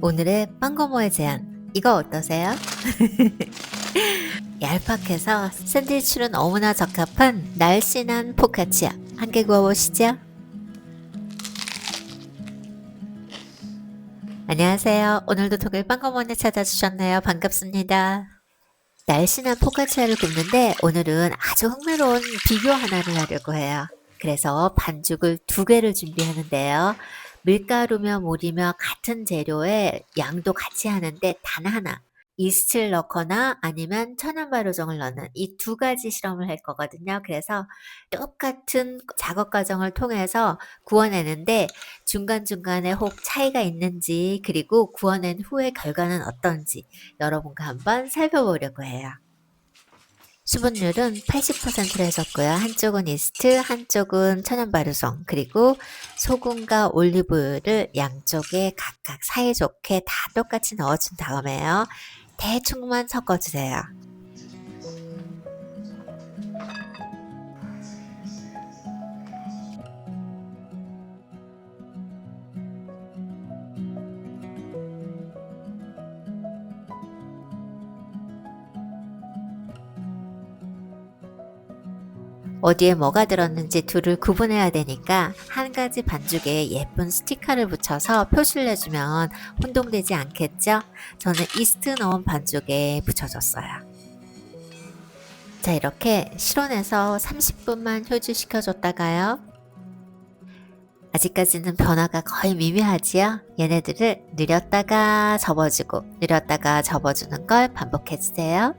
오늘의 빵거모의 제안 이거 어떠세요? 얄팍해서 샌드위치로 너무나 적합한 날씬한 포카치아 함께 구워보시죠. 안녕하세요. 오늘도 독일 빵거모에 찾아주셨네요. 반갑습니다. 날씬한 포카치아를 굽는데 오늘은 아주 흥미로운 비교 하나를 하려고 해요. 그래서 반죽을 2개를 준비하는데요. 밀가루며 물이며 같은 재료에 양도 같이 하는데 단 하나 이스트를 넣거나 아니면 천연발효종을 넣는 이 2가지 실험을 할 거거든요. 그래서 똑같은 작업 과정을 통해서 구워내는데 중간중간에 혹 차이가 있는지 그리고 구워낸 후의 결과는 어떤지 여러분과 한번 살펴보려고 해요. 수분율은 80%로 해줬고요. 한쪽은 이스트, 한쪽은 천연발효성, 그리고 소금과 올리브유를 양쪽에 각각 사이좋게 다 똑같이 넣어준 다음에요. 대충만 섞어주세요. 어디에 뭐가 들었는지 둘을 구분해야 되니까 한 가지 반죽에 예쁜 스티커를 붙여서 표시를 해주면 혼동되지 않겠죠? 저는 이스트 넣은 반죽에 붙여줬어요. 자, 이렇게 실온에서 30분만 효주시켜줬다가요. 아직까지는 변화가 거의 미미하지요? 얘네들을 늘렸다가 접어주고 늘렸다가 접어주는 걸 반복해주세요.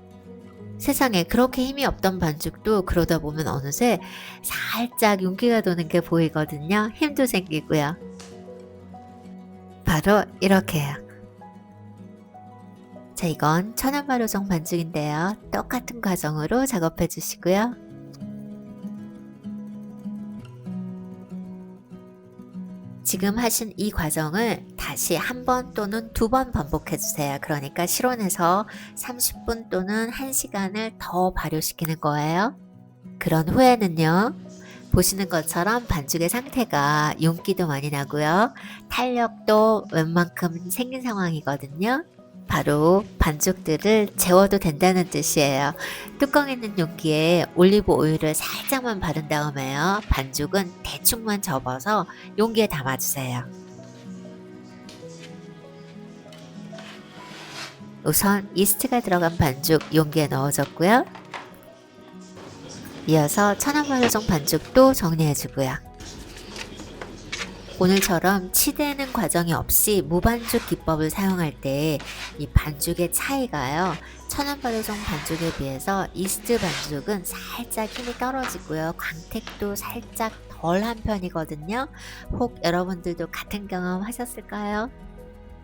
세상에 그렇게 힘이 없던 반죽도 그러다 보면 어느새 살짝 윤기가 도는 게 보이거든요. 힘도 생기고요. 바로 이렇게요. 자, 이건 천연발효종 반죽인데요. 똑같은 과정으로 작업해 주시고요. 지금 하신 이 과정을 다시 한 번 또는 2번 반복해 주세요. 그러니까 실온에서 30분 또는 1시간을 더 발효시키는 거예요. 그런 후에는요. 보시는 것처럼 반죽의 상태가 윤기도 많이 나고요. 탄력도 웬만큼 생긴 상황이거든요. 바로 반죽들을 재워도 된다는 뜻이에요. 뚜껑 있는 용기에 올리브 오일을 살짝만 바른 다음에요. 반죽은 대충만 접어서 용기에 담아주세요. 우선 이스트가 들어간 반죽 용기에 넣어줬고요. 이어서 천연발효종 반죽도 정리해주고요. 오늘처럼 치대는 과정이 없이 무반죽 기법을 사용할 때 이 반죽의 차이가요. 천연발효종 반죽에 비해서 이스트 반죽은 살짝 힘이 떨어지고요. 광택도 살짝 덜한 편이거든요. 혹 여러분들도 같은 경험 하셨을까요?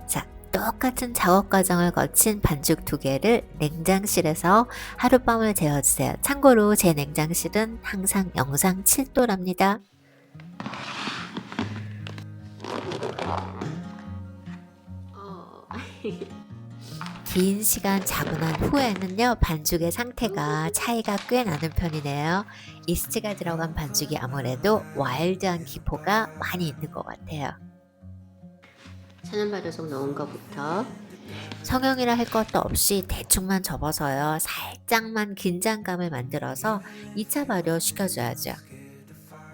자, 똑같은 작업 과정을 거친 반죽 2개를 냉장실에서 하룻밤을 재워주세요. 참고로 제 냉장실은 항상 영상 7도랍니다. 긴 시간 자고난 후에는요, 반죽의 상태가 차이가 꽤 나는 편이네요. 이스트가 들어간 반죽이 아무래도 와일드한 기포가 많이 있는 것 같아요. 천연발효종 넣은 것부터 성형이라 할 것도 없이 대충만 접어서요, 살짝만 긴장감을 만들어서 2차 발효 시켜줘야죠.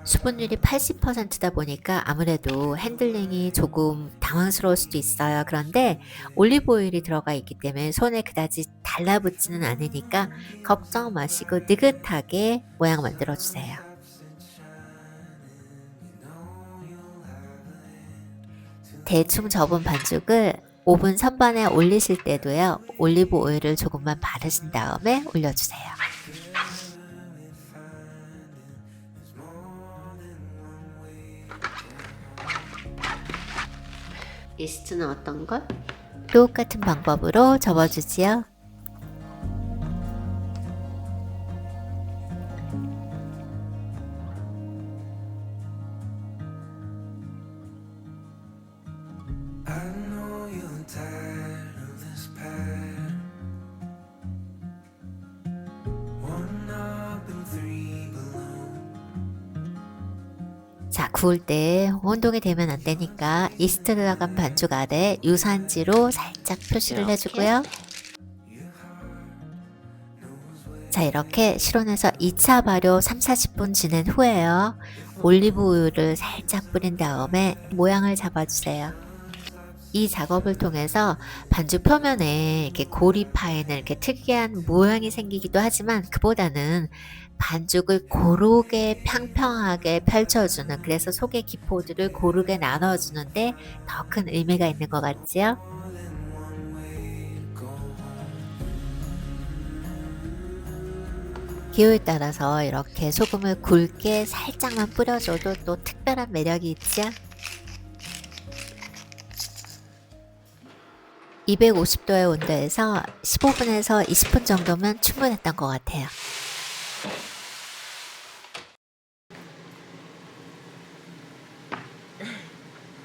수분율이 80%다 보니까 아무래도 핸들링이 조금 당황스러울 수도 있어요. 그런데 올리브 오일이 들어가 있기 때문에 손에 그다지 달라붙지는 않으니까 걱정 마시고 느긋하게 모양 만들어 주세요. 대충 접은 반죽을 오븐 선반에 올리실 때도요, 올리브 오일을 조금만 바르신 다음에 올려주세요. 이스트는 어떤 것? 똑같은 방법으로 접어주지요. 자, 구울 때 혼동이 되면 안 되니까 이스트 들어간 반죽 아래 유산지로 살짝 표시를 해주고요. 자, 이렇게 실온에서 2차 발효 3-40분 지낸 후에요. 올리브 오일을 살짝 뿌린 다음에 모양을 잡아주세요. 이 작업을 통해서 반죽 표면에 이렇게 고리 파이는 이렇게 특이한 모양이 생기기도 하지만 그보다는 반죽을 고르게 평평하게 펼쳐주는, 그래서 속의 기포들을 고르게 나눠주는데 더 큰 의미가 있는 것 같지요? 기호에 따라서 이렇게 소금을 굵게 살짝만 뿌려줘도 또 특별한 매력이 있죠? 250도의 온도에서 15분에서 20분 정도면 충분했던 것 같아요.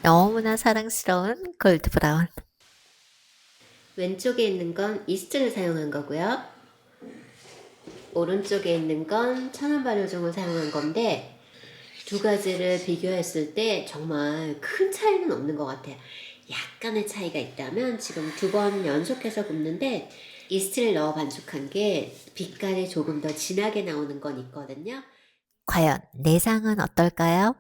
너무나 사랑스러운 골드 브라운. 왼쪽에 있는 건 이스트를 사용한 거고요. 오른쪽에 있는 건 천연 발효종을 사용한 건데 두 가지를 비교했을 때 정말 큰 차이는 없는 것 같아요. 약간의 차이가 있다면 지금 2번 연속해서 굽는데 이스트를 넣어 반죽한 게 빛깔이 조금 더 진하게 나오는 건 있거든요. 과연 내상은 어떨까요?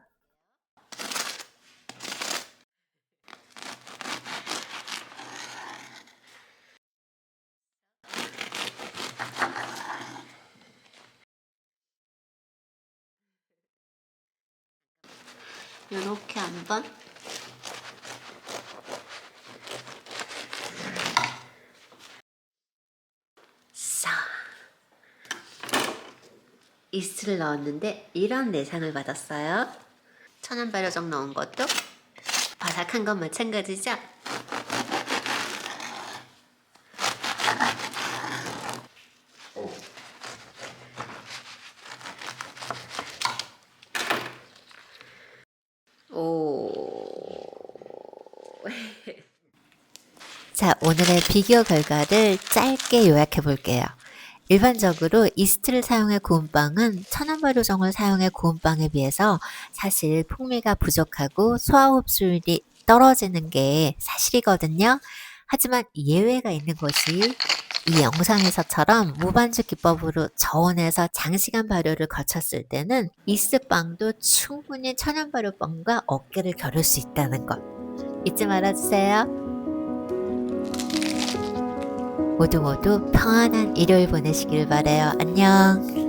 이렇게 한번 싹 이스트를 넣었는데 이런 내상을 받았어요. 천연 발효종 넣은 것도 바삭한 건 마찬가지죠. 오. 자, 오늘의 비교 결과를 짧게 요약해 볼게요. 일반적으로 이스트를 사용해 구운 빵은 천연 발효종을 사용해 구운 빵에 비해서 사실 풍미가 부족하고 소화 흡수율이 떨어지는 게 사실이거든요. 하지만 예외가 있는 것이 이 영상에서처럼 무반죽 기법으로 저온에서 장시간 발효를 거쳤을 때는 이스트 빵도 충분히 천연 발효 빵과 어깨를 겨룰 수 있다는 것 잊지 말아주세요. 모두 모두 평안한 일요일 보내시길 바라요. 안녕.